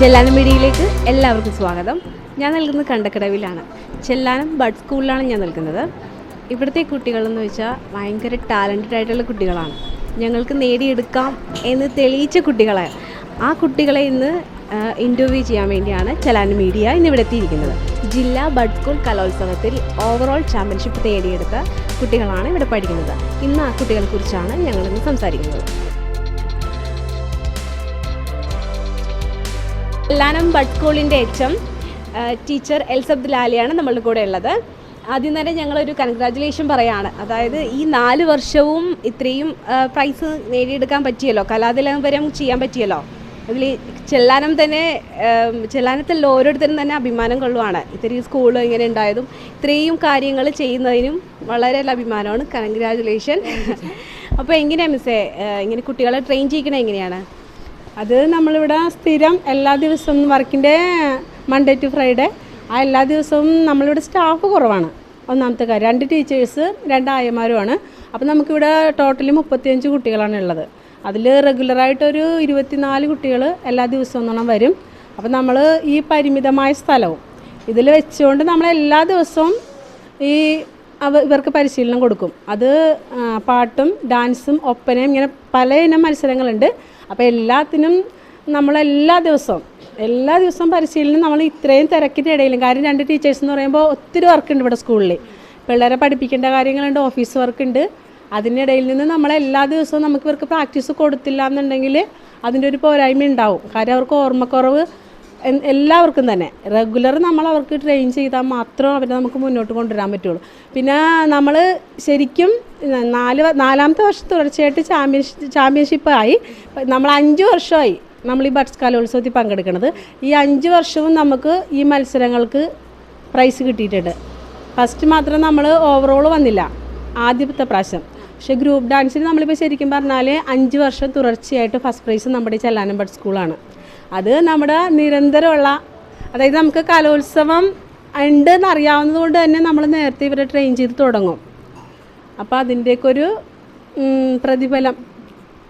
ചെല്ലാനം മീഡിയയിലേക്ക് എല്ലാവർക്കും സ്വാഗതം. ഞാൻ നിൽക്കുന്നത് കണ്ടക്കടവിലാണ്. ചെല്ലാനം ബഡ് സ്കൂളിലാണ് ഞാൻ നിൽക്കുന്നത്. ഇവിടുത്തെ കുട്ടികളെന്ന് വെച്ചാൽ ഭയങ്കര ടാലൻറ്റഡ് ആയിട്ടുള്ള കുട്ടികളാണ്. ഞങ്ങൾക്ക് നേടിയെടുക്കാം എന്ന് തെളിയിച്ച കുട്ടികളാണ്. ആ കുട്ടികളെ ഇന്ന് ഇൻ്റർവ്യൂ ചെയ്യാൻ വേണ്ടിയാണ് ചെല്ലാനം മീഡിയ ഇന്നിവിടെ എത്തിയിരിക്കുന്നത്. ജില്ലാ ബഡ് സ്കൂൾ കലോത്സവത്തിൽ ഓവറോൾ ചാമ്പ്യൻഷിപ്പ് നേടിയെടുത്ത കുട്ടികളാണ് ഇവിടെ പഠിക്കുന്നത്. ഇന്ന് ആ കുട്ടികളെക്കുറിച്ചാണ് ഞങ്ങളിന്ന് സംസാരിക്കുന്നത്. ചെല്ലാനം ബഡ് സ്കൂളിൻ്റെ HM ടീച്ചർ എൽസബ്ദ് ലാലിയാണ് നമ്മളുടെ കൂടെ ഉള്ളത്. ആദ്യം തന്നെ ഞങ്ങളൊരു കൺഗ്രാജുലേഷൻ പറയാണ്. അതായത് ഈ 4 വർഷവും ഇത്രയും പ്രൈസ് നേടിയെടുക്കാൻ പറ്റിയല്ലോ, കലാതിലകം ചെയ്യാൻ പറ്റിയല്ലോ. അതിൽ ചെല്ലാനത്തിൽ ഓരോരുത്തരും തന്നെ അഭിമാനം കൊള്ളുവാണ്. ഇത്രയും സ്കൂൾ ഇങ്ങനെ ഉണ്ടായതും ഇത്രയും കാര്യങ്ങൾ ചെയ്യുന്നതിനും വളരെ അഭിമാനമാണ്. കൺഗ്രാജുലേഷൻ. അപ്പോൾ എങ്ങനെയാണ് മിസ്സേ ഇങ്ങനെ കുട്ടികളെ ട്രെയിൻ ചെയ്യിക്കണത് എങ്ങനെയാണ്? അത് നമ്മളിവിടെ സ്ഥിരം എല്ലാ ദിവസവും വർക്കിൻ്റെ മൺഡേ ടു ഫ്രൈഡേ ആ എല്ലാ ദിവസവും നമ്മളിവിടെ സ്റ്റാഫ് കുറവാണ്. ഒന്നാമത്തെ കാര്യം 2 ടീച്ചേഴ്സ് 2 ആയമാരുമാണ്. അപ്പോൾ നമുക്കിവിടെ ടോട്ടലി 35 കുട്ടികളാണ് ഉള്ളത്. അതിൽ റെഗുലറായിട്ടൊരു 24 കുട്ടികൾ എല്ലാ ദിവസവും ഒന്നും വരും. അപ്പോൾ നമ്മൾ ഈ പരിമിതമായ സ്ഥലവും ഇതിൽ വെച്ചുകൊണ്ട് നമ്മൾ എല്ലാ ദിവസവും ഇവർക്ക് പരിശീലനം കൊടുക്കും. അത് പാട്ടും ഡാൻസും ഒപ്പനയും ഇങ്ങനെ പല ഇനം മത്സരങ്ങളുണ്ട്. അപ്പോൾ എല്ലാത്തിനും നമ്മളെല്ലാ ദിവസവും പരിശീലനം നമ്മൾ ഇത്രയും തിരക്കിൻ്റെ ഇടയിലും, കാര്യം 2 ടീച്ചേഴ്സ് എന്ന് പറയുമ്പോൾ ഒത്തിരി വർക്കുണ്ട് ഇവിടെ സ്കൂളിൽ. പിള്ളേരെ പഠിപ്പിക്കേണ്ട കാര്യങ്ങളുണ്ട്, ഓഫീസ് വർക്കുണ്ട്. അതിനിടയിൽ നിന്ന് നമ്മളെല്ലാ ദിവസവും നമുക്ക് ഇവർക്ക് പ്രാക്ടീസ് കൊടുത്തില്ല എന്നുണ്ടെങ്കിൽ അതിൻ്റെ ഒരു പോരായ്മ ഉണ്ടാവും. കാര്യം അവർക്ക് ഓർമ്മക്കുറവ് എല്ലാവർക്കും തന്നെ. റെഗുലർ നമ്മൾ അവർക്ക് ട്രെയിൻ ചെയ്താൽ മാത്രം അവരെ നമുക്ക് മുന്നോട്ട് കൊണ്ടുവരാൻ പറ്റുള്ളൂ. പിന്നെ നമ്മൾ ശരിക്കും 4ാമത്തെ വർഷം തുടർച്ചയായിട്ട് ചാമ്പ്യൻഷിപ്പായി. നമ്മൾ 5 വർഷമായി നമ്മൾ ഈ ബഡ്സ് കലോത്സവത്തിൽ പങ്കെടുക്കുന്നത്. ഈ 5 വർഷവും നമുക്ക് ഈ മത്സരങ്ങൾക്ക് പ്രൈസ് കിട്ടിയിട്ടുണ്ട്. ഫസ്റ്റ് മാത്രം നമ്മൾ ഓവറോൾ വന്നില്ല ആദ്യത്തെ പ്രാവശ്യം. പക്ഷേ ഗ്രൂപ്പ് ഡാൻസിന് നമ്മളിപ്പോൾ ശരിക്കും പറഞ്ഞാൽ 5 വർഷം തുടർച്ചയായിട്ട് ഫസ്റ്റ് പ്രൈസ് നമ്മുടെ ചെല്ലാനം ബഡ് സ്കൂളാണ്. അത് നമ്മുടെ നിരന്തരമുള്ള, അതായത് നമുക്ക് കലോത്സവം ഉണ്ടെന്ന് അറിയാവുന്നത് കൊണ്ട് തന്നെ നമ്മൾ നേരത്തെ ഇവരെ ട്രെയിൻ ചെയ്ത് തുടങ്ങും. അപ്പോൾ അതിൻ്റെയൊക്കെ ഒരു പ്രതിഫലം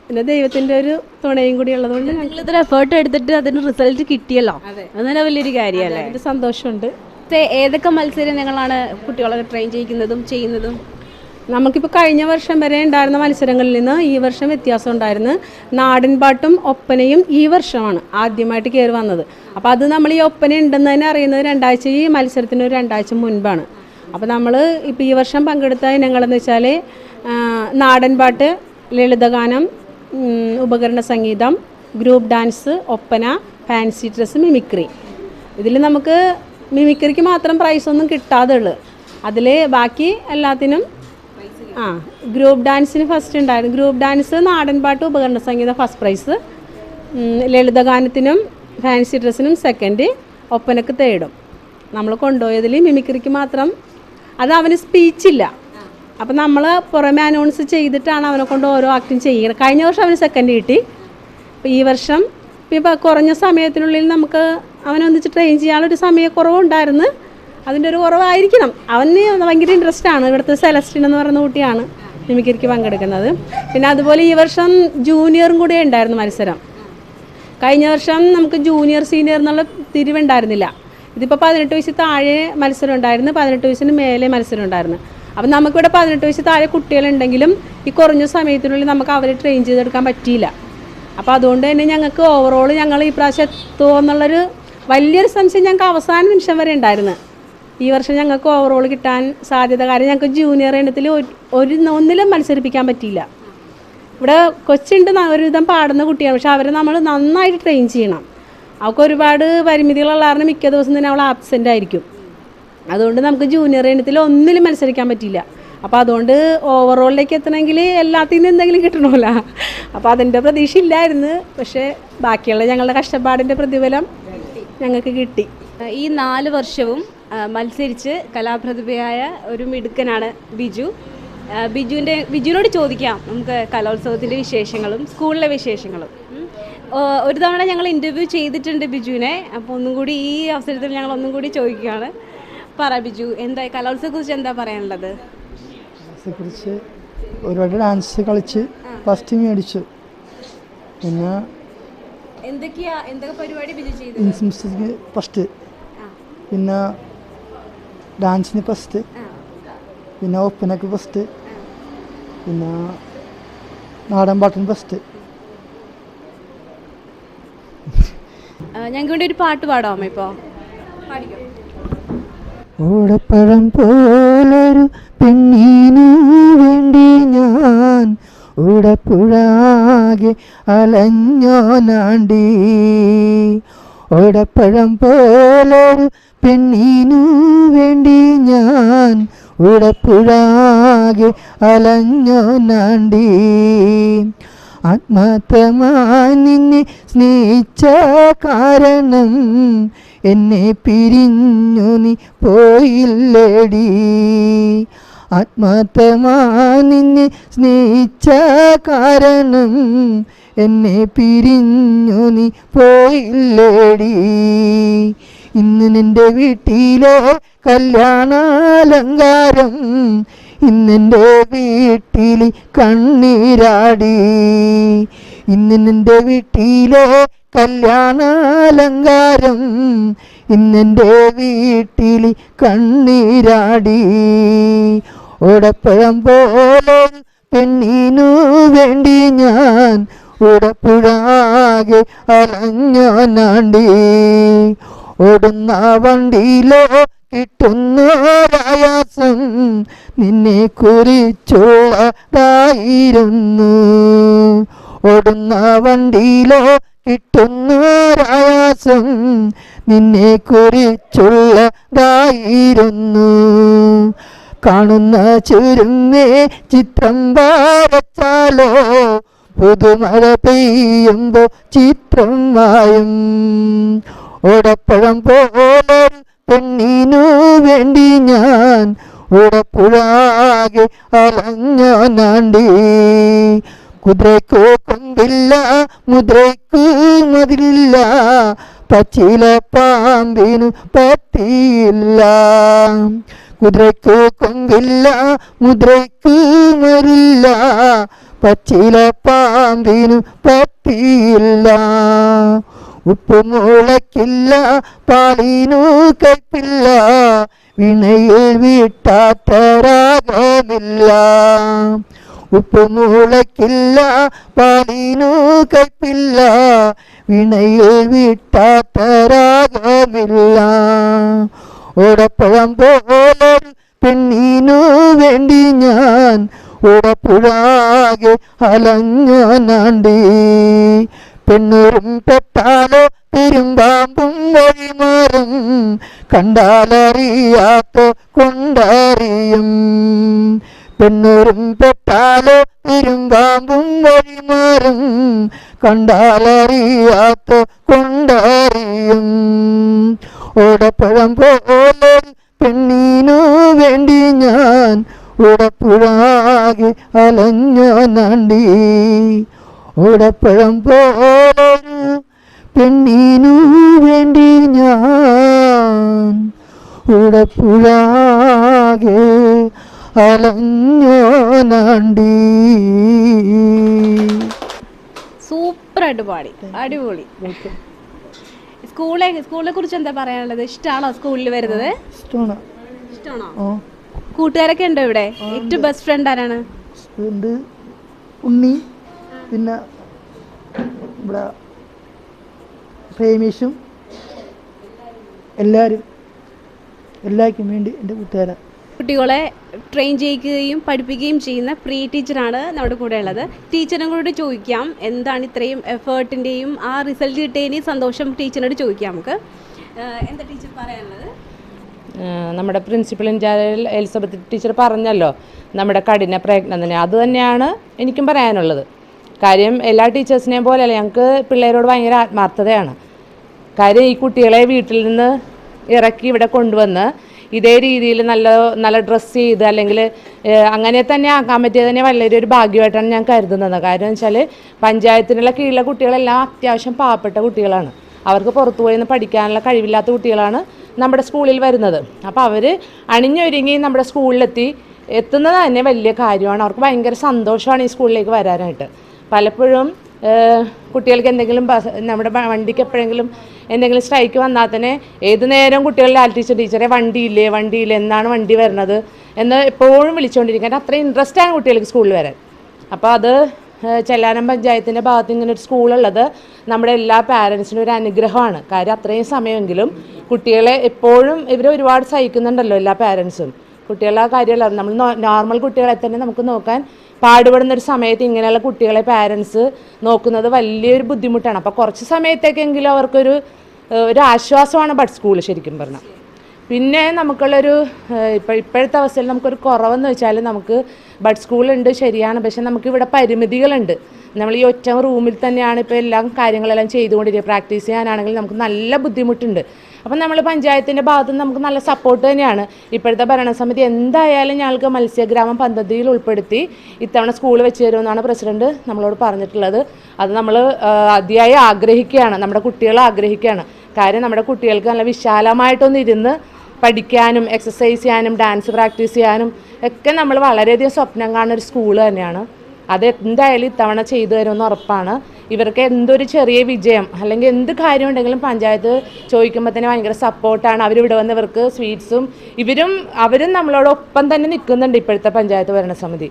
പിന്നെ ദൈവത്തിൻ്റെ ഒരു തുണയും കൂടി ഉള്ളതുകൊണ്ട് ഞങ്ങളിത്ര എഫേർട്ട് എടുത്തിട്ട് അതിന് റിസൾട്ട് കിട്ടിയല്ലോ. അതെ, വലിയൊരു കാര്യമല്ലേ. അതിൻ്റെ സന്തോഷമുണ്ട്. ഏതൊക്കെ മത്സരം ഞങ്ങളാണ് കുട്ടികളെ ട്രെയിൻ ചെയ്യുന്നതും? നമുക്കിപ്പോൾ കഴിഞ്ഞ വർഷം വരെ ഉണ്ടായിരുന്ന മത്സരങ്ങളിൽ നിന്ന് ഈ വർഷം വ്യത്യാസം ഉണ്ടായിരുന്നു. നാടൻ പാട്ടും ഒപ്പനയും ഈ വർഷമാണ് ആദ്യമായിട്ട് കയറി വന്നത്. അപ്പോൾ അത് നമ്മൾ ഈ ഒപ്പന ഉണ്ടെന്ന് തന്നെ അറിയുന്നത് ഈ മത്സരത്തിന് ഒരു 2 ആഴ്ച മുൻപാണ്. അപ്പോൾ നമ്മൾ ഇപ്പോൾ ഈ വർഷം പങ്കെടുത്ത ഇനങ്ങളെന്ന് വെച്ചാൽ നാടൻ പാട്ട്, ലളിതഗാനം, ഉപകരണ സംഗീതം, group dance, Oppana, fancy dress, mimicry. ഇതിൽ നമുക്ക് മിമിക്രിക്ക് മാത്രം പ്രൈസൊന്നും കിട്ടാതെ ഉള്ളു. അതിൽ ബാക്കി എല്ലാത്തിനും ഗ്രൂപ്പ് ഡാൻസിന് ഫസ്റ്റ് ഉണ്ടായിരുന്നു. ഗ്രൂപ്പ് ഡാൻസ്, നാടൻ പാട്ട്, ഉപകരണ സംഗീതം ഫസ്റ്റ് പ്രൈസ്, ലളിതഗാനത്തിനും ഫാൻസി ഡ്രസ്സിനും സെക്കൻഡ്, ഒപ്പനക്ക് തേർഡും. നമ്മൾ കൊണ്ടുപോയതിൽ മിമിക്രിക്ക് മാത്രം അത് അവന് സ്പീച്ചില്ല. അപ്പം നമ്മൾ പുറമെ അനൗൺസ് ചെയ്തിട്ടാണ് അവനെ കൊണ്ട് ഓരോ ആക്ടും ചെയ്യുന്നത്. കഴിഞ്ഞ വർഷം അവന് സെക്കൻഡ് കിട്ടി. അപ്പോൾ ഈ വർഷം ഇപ്പോൾ കുറഞ്ഞ സമയത്തിനുള്ളിൽ നമുക്ക് അവനൊന്നിച്ച് ട്രെയിൻ ചെയ്യാനുള്ളൊരു സമയക്കുറവുണ്ടായിരുന്നു. അതിൻ്റെ ഒരു കുറവായിരിക്കണം. അവന് ഭയങ്കര ഇൻട്രസ്റ്റാണ്. ഇവിടുത്തെ സെലസ്റ്റിൻ എന്ന് പറയുന്ന കുട്ടിയാണ് മിമിക്രിക്ക് പങ്കെടുക്കുന്നത്. പിന്നെ അതുപോലെ ഈ വർഷം ജൂനിയറും കൂടെ ഉണ്ടായിരുന്നു മത്സരം. കഴിഞ്ഞ വർഷം നമുക്ക് ജൂനിയർ സീനിയർ എന്നുള്ള തിരിവുണ്ടായിരുന്നില്ല. ഇതിപ്പോൾ 18 വയസ്സിൽ താഴെ മത്സരം ഉണ്ടായിരുന്നു, 18 വയസ്സിന് മേലെ മത്സരം ഉണ്ടായിരുന്നു. അപ്പം നമുക്കിവിടെ 18 വയസ്സിൽ താഴെ കുട്ടികളുണ്ടെങ്കിലും ഈ കുറഞ്ഞ സമയത്തിനുള്ളിൽ നമുക്ക് അവരെ ട്രെയിൻ ചെയ്തെടുക്കാൻ പറ്റിയില്ല. അപ്പോൾ അതുകൊണ്ട് തന്നെ ഞങ്ങൾക്ക് ഓവറോൾ ഞങ്ങൾ ഈ പ്രാവശ്യം എത്തുമോ എന്നുള്ളൊരു വലിയൊരു സംശയം ഞങ്ങൾക്ക് അവസാന നിമിഷം വരെ ഉണ്ടായിരുന്നു. ഈ വർഷം ഞങ്ങൾക്ക് ഓവറോൾ കിട്ടാൻ സാധ്യത, കാര്യം ഞങ്ങൾക്ക് ജൂനിയർ ഇനത്തിൽ ഒന്നിലും മത്സരിപ്പിക്കാൻ പറ്റിയില്ല. ഇവിടെ കൊച്ചുണ്ട്, ഒരുവിധം പാടുന്ന കുട്ടിയാണ്. പക്ഷെ അവരെ നമ്മൾ നന്നായിട്ട് ട്രെയിൻ ചെയ്യണം. അവൾക്ക് ഒരുപാട് പരിമിതികളുള്ള കാരണം മിക്ക ദിവസം തന്നെ അവൾ ആബ്സെൻ്റ് ആയിരിക്കും. അതുകൊണ്ട് നമുക്ക് ജൂനിയർ ഇനത്തിൽ ഒന്നിലും മത്സരിക്കാൻ പറ്റിയില്ല. അപ്പോൾ അതുകൊണ്ട് ഓവറോളിലേക്ക് എത്തണമെങ്കിൽ എല്ലാത്തിനും എന്തെങ്കിലും കിട്ടണമല്ലോ. അപ്പോൾ അതിൻ്റെ പ്രതീക്ഷ ഇല്ലായിരുന്നു. പക്ഷേ ബാക്കിയുള്ള ഞങ്ങളുടെ കഷ്ടപ്പാടിൻ്റെ പ്രതിഫലം ഞങ്ങൾക്ക് കിട്ടി. ഈ 4 വർഷവും മത്സരിച്ച് കലാപ്രതിഭയായ ഒരു മിടുക്കനാണ് ബിജു. ബിജുവിനോട് ചോദിക്കാം നമുക്ക് കലോത്സവത്തിൻ്റെ വിശേഷങ്ങളും സ്കൂളിലെ വിശേഷങ്ങളും. ഒരു തവണ ഞങ്ങൾ ഇൻ്റർവ്യൂ ചെയ്തിട്ടുണ്ട് ബിജുവിനെ. അപ്പോൾ ഒന്നും കൂടി ഈ അവസരത്തിൽ ഞങ്ങൾ ഒന്നും കൂടി ചോദിക്കുകയാണ്. പറ ബിജു, എന്താ കലോത്സവത്തെക്കുറിച്ച് എന്താ പറയാനുള്ളത്? കുറിച്ച് ഒരുപാട് ഡാൻസ് കളിച്ച് ഫസ്റ്റ് മേടിച്ചു. പിന്നെ എന്തൊക്കെ പരിപാടി വിജയ് ചെയ്തത്? ഡാൻസ് മ്യൂസിക് ഫസ്റ്റ്, പിന്നെ ഡാൻസിന് ഫസ്റ്റ്, പിന്നെ ഒപ്പനക്ക് ഫസ്റ്റ്, പിന്നെ നാടൻ പാട്ടിന് ഫസ്റ്റ്. ഞങ്ങൾക്ക് വേണ്ടി ഒരു പാട്ട് പാടാമോ ഇപ്പോൾ? പാടിക്കോ. ഓടപ്പഴം പോലൊരു പെണ്ണിനു വേണ്ടി ഞാൻ ഓടപ്പുഴാകെ അലഞ്ഞോനാണ്ടി. ഓടപ്പഴം പോലൊരു പെണ്ണിനു വേണ്ടി ഞാൻ ഓടപ്പുഴാകെ അലഞ്ഞോനാണ്ടി. ആത്മാർത്ഥമായി നിന്നെ സ്നേഹിച്ച കാരണം എന്നെ പിരിഞ്ഞു നീ പോയില്ലേടി. ആത്മാർത്ഥമായി നിന്നെ സ്നേഹിച്ച കാരണം എന്നെ പിരിഞ്ഞു നീ പോയില്ലേടി. ഇന്ന് നിൻ്റെ വീട്ടിലെ കല്യാണാലങ്കാരം ഇന്നെൻ്റെ വീട്ടിൽ കണ്ണീരാടി. ഇന്ന് നിൻ്റെ വീട്ടിലെ കല്യാണാലങ്കാരം ഇന്നെൻ്റെ വീട്ടിൽ കണ്ണീരാടി. ഓടപ്പഴം പോലെ പെണ്ണിനു വേണ്ടി ഞാൻ ഓടപ്പുഴാകെ അലഞ്ഞോനാണ്ടി. ഓടുന്ന വണ്ടിയിലോ കിട്ടുന്നൊരായാസം നിന്നെ കുറിച്ചുള്ളതായിരുന്നു. ഓടുന്ന വണ്ടിയിലോ കിട്ടുന്നൊരായാസം നിന്നെ കുറിച്ചുള്ളതായിരുന്നു. കാണുന്ന ചുരുങ്ങേ ചിത്രം വരച്ചാലോ പുതുമഴ പെയ്യുമ്പോൾ ചിത്രം മായും. ഓടപ്പഴം പോലെ പെണ്ണിനു വേണ്ടി ഞാൻ ഓടപ്പുഴാകെ അലഞ്ഞോനാണ്ടി. കുതിരയ്ക്കോ കൊമ്പില്ല മുദ്രയ്ക്കു മതിലില്ല, പച്ചില പാമ്പിനു പറ്റിയില്ല. കുതിരയ്ക്കു കൊമ്പില്ല മുദ്രയ്ക്കു മതിലില്ല, പച്ചില പാമ്പിനു പറ്റിയില്ല. ഉപ്പു മുളയ്ക്കില്ല പാലിനു കയ്പില്ല, വിണയിൽ വീട്ടാത്ത രാഗമില്ല. ഉപ്പു മുളയ്ക്കില്ല പാലിനു കയ്പില്ല, വിണയിൽ വീട്ടാത്ത രാഗമില്ല. ഓടപ്പഴം പോലെ പെണ്ണിനു വേണ്ടി ഞാൻ ഓടപ്പുഴാകെ അലഞ്ഞോനാണ്ടി. പെണ്ണൂരും പെട്ടാലോ പെരുമ്പാമ്പും വഴിമാറും, കണ്ടാലറിയാത്ത കൊണ്ടറിയും. പെണ്ണൂരും പെട്ടാലോ പെരുമ്പാമ്പും വഴിമാറും, കണ്ടാലറിയാത്ത കൊണ്ടറിയും. ഓടപ്പഴം പോലെ പെണ്ണിനു വേണ്ടി ഞാൻ ഓടപ്പുഴാകെ അലഞ്ഞോനാണ്ടി. ഓടപ്പഴം പോലൊരു പെണ്ണിനു വേണ്ടി ഞാൻ ഓടപ്പുഴാകെ അലഞ്ഞോനാണ്ടി. സൂപ്പറായിട്ട് പാടി, അടിപൊളി. സ്കൂളിനെ കുറിച്ച് എന്താ പറയാനുള്ളത്? ഇഷ്ടമാണോ സ്കൂളിൽ വരുന്നത്? ഇഷ്ടമാണോ? കൂട്ടുകാരൊക്കെ ഉണ്ടോ ഇവിടെ? ഏറ്റവും ബെസ്റ്റ് ഫ്രണ്ട് ആരാണ്? ഉണ്ണി, പിന്നെ ഇവിടെ പ്രേമേഷും, എല്ലാവർക്കും വേണ്ടി എൻ്റെ കൂട്ടുകാരാണ്. കുട്ടികളെ ട്രെയിൻ ചെയ്യിക്കുകയും പഠിപ്പിക്കുകയും ചെയ്യുന്ന പ്രീ ടീച്ചറാണ് നമ്മുടെ കൂടെ ഉള്ളത്. ടീച്ചറിനോട് ചോദിക്കാം എന്താണ് ഇത്രയും എഫേർട്ടിൻ്റെയും ആ റിസൾട്ട് കിട്ടിയതിൻ്റെയും സന്തോഷം ടീച്ചറിനോട് ചോദിക്കാം നമുക്ക്. എന്താ ടീച്ചർ പറയാനുള്ളത്? നമ്മുടെ പ്രിൻസിപ്പൽ ഇൻചാർജ് എലിസബത്ത് ടീച്ചർ പറഞ്ഞല്ലോ നമ്മുടെ കഠിന പ്രയത്നം തന്നെ, അത് തന്നെയാണ് എനിക്കും പറയാനുള്ളത്. കാര്യം എല്ലാ ടീച്ചേഴ്സിനെയും പോലെയല്ല, ഞങ്ങൾക്ക് പിള്ളേരോട് ഭയങ്കര ആത്മാർത്ഥതയാണ്. കാര്യം ഈ കുട്ടികളെ വീട്ടിൽ നിന്ന് ഇറക്കി ഇവിടെ കൊണ്ടുവന്ന് ഇതേ രീതിയിൽ നല്ല ഡ്രസ്സ് ചെയ്ത് അല്ലെങ്കിൽ അങ്ങനെ തന്നെ ആക്കാൻ പറ്റിയത് തന്നെ വലിയൊരു ഭാഗ്യമായിട്ടാണ് ഞാൻ കരുതുന്നത്. കാര്യം എന്ന് വെച്ചാൽ പഞ്ചായത്തിനുള്ള കീഴിലെ കുട്ടികളെല്ലാം അത്യാവശ്യം പാവപ്പെട്ട കുട്ടികളാണ്. അവർക്ക് പുറത്തു പോയി നിന്ന് പഠിക്കാനുള്ള കഴിവില്ലാത്ത കുട്ടികളാണ് നമ്മുടെ സ്കൂളിൽ വരുന്നത്. അപ്പോൾ അവർ അണിഞ്ഞൊരുങ്ങി നമ്മുടെ എത്തുന്നത് തന്നെ വലിയ കാര്യമാണ്. അവർക്ക് ഭയങ്കര സന്തോഷമാണ് ഈ സ്കൂളിലേക്ക് വരാനായിട്ട്. പലപ്പോഴും കുട്ടികൾക്ക് എന്തെങ്കിലും നമ്മുടെ വണ്ടിക്ക് എപ്പോഴെങ്കിലും എന്തെങ്കിലും സ്ട്രൈക്ക് വന്നാൽ തന്നെ ഏത് നേരം കുട്ടികളുടെ ടീച്ചറെ വണ്ടിയില്ലേ എന്നാണ് വണ്ടി വരുന്നത് എന്ന് എപ്പോഴും വിളിച്ചുകൊണ്ടിരിക്കാൻ അത്രയും ഇൻട്രസ്റ്റാണ് കുട്ടികൾക്ക് സ്കൂളിൽ വരാൻ. അപ്പോൾ അത് ചെല്ലാനം പഞ്ചായത്തിൻ്റെ ഭാഗത്ത് ഇങ്ങനെ ഒരു സ്കൂളുള്ളത് നമ്മുടെ എല്ലാ പാരൻസിനും ഒരു അനുഗ്രഹമാണ്. കാര്യം അത്രയും സമയമെങ്കിലും കുട്ടികളെ എപ്പോഴും ഇവർ ഒരുപാട് സഹിക്കുന്നുണ്ടല്ലോ എല്ലാ പാരൻസും. കുട്ടികളുടെ കാര്യമല്ല, നമ്മൾ നോർമൽ കുട്ടികളെ തന്നെ നമുക്ക് നോക്കാൻ പാടുപെടുന്ന ഒരു സമയത്ത് ഇങ്ങനെയുള്ള കുട്ടികളെ പാരൻസ് നോക്കുന്നത് വലിയൊരു ബുദ്ധിമുട്ടാണ്. അപ്പോൾ കുറച്ച് സമയത്തേക്കെങ്കിലും അവർക്കൊരു ആശ്വാസമാണ് ബഡ് സ്കൂൾ ശരിക്കും പറഞ്ഞാൽ. പിന്നെ നമുക്കുള്ളൊരു ഇപ്പോഴത്തെ അവസ്ഥയിൽ നമുക്കൊരു കുറവെന്ന് വെച്ചാൽ നമുക്ക് ബഡ് സ്കൂളുണ്ട് ശരിയാണ്, പക്ഷെ നമുക്കിവിടെ പരിമിതികളുണ്ട്. നമ്മൾ ഈ ഒറ്റ റൂമിൽ തന്നെയാണ് ഇപ്പോൾ എല്ലാം കാര്യങ്ങളെല്ലാം ചെയ്തുകൊണ്ടിരിക്കുക. പ്രാക്ടീസ് ചെയ്യാനാണെങ്കിൽ നമുക്ക് നല്ല ബുദ്ധിമുട്ടുണ്ട്. അപ്പം നമ്മൾ പഞ്ചായത്തിൻ്റെ ഭാഗത്ത് നിന്ന് നമുക്ക് നല്ല സപ്പോർട്ട് തന്നെയാണ്. ഇപ്പോഴത്തെ ഭരണസമിതി എന്തായാലും ഞങ്ങൾക്ക് മത്സ്യഗ്രാമം പദ്ധതിയിൽ ഉൾപ്പെടുത്തി ഇത്തവണ സ്കൂൾ വെച്ച് തരുമെന്നാണ് പ്രസിഡന്റ് നമ്മളോട് പറഞ്ഞിട്ടുള്ളത്. അത് നമ്മൾ അതിയായി ആഗ്രഹിക്കുകയാണ്, നമ്മുടെ കുട്ടികൾ ആഗ്രഹിക്കുകയാണ്. കാര്യം നമ്മുടെ കുട്ടികൾക്ക് നല്ല വിശാലമായിട്ടൊന്നിരുന്ന് പഠിക്കാനും എക്സസൈസ് ചെയ്യാനും ഡാൻസ് പ്രാക്ടീസ് ചെയ്യാനും ഒക്കെ നമ്മൾ വളരെയധികം സ്വപ്നം കാണുന്ന ഒരു സ്കൂൾ തന്നെയാണ്. അത് എന്തായാലും ഇത്തവണ ചെയ്തു തരുമെന്ന് ഉറപ്പാണ്. ഇവർക്ക് എന്തൊരു ചെറിയ വിജയം അല്ലെങ്കിൽ എന്ത് കാര്യം ഉണ്ടെങ്കിലും പഞ്ചായത്ത് ചോദിക്കുമ്പോൾ തന്നെ ഭയങ്കര സപ്പോർട്ടാണ്. അവരിവിടെ വന്ന് ഇവർക്ക് സ്വീറ്റ്സും അവരും നമ്മളോടൊപ്പം തന്നെ നിൽക്കുന്നുണ്ട്. ഇപ്പോഴത്തെ പഞ്ചായത്ത് ഭരണസമിതി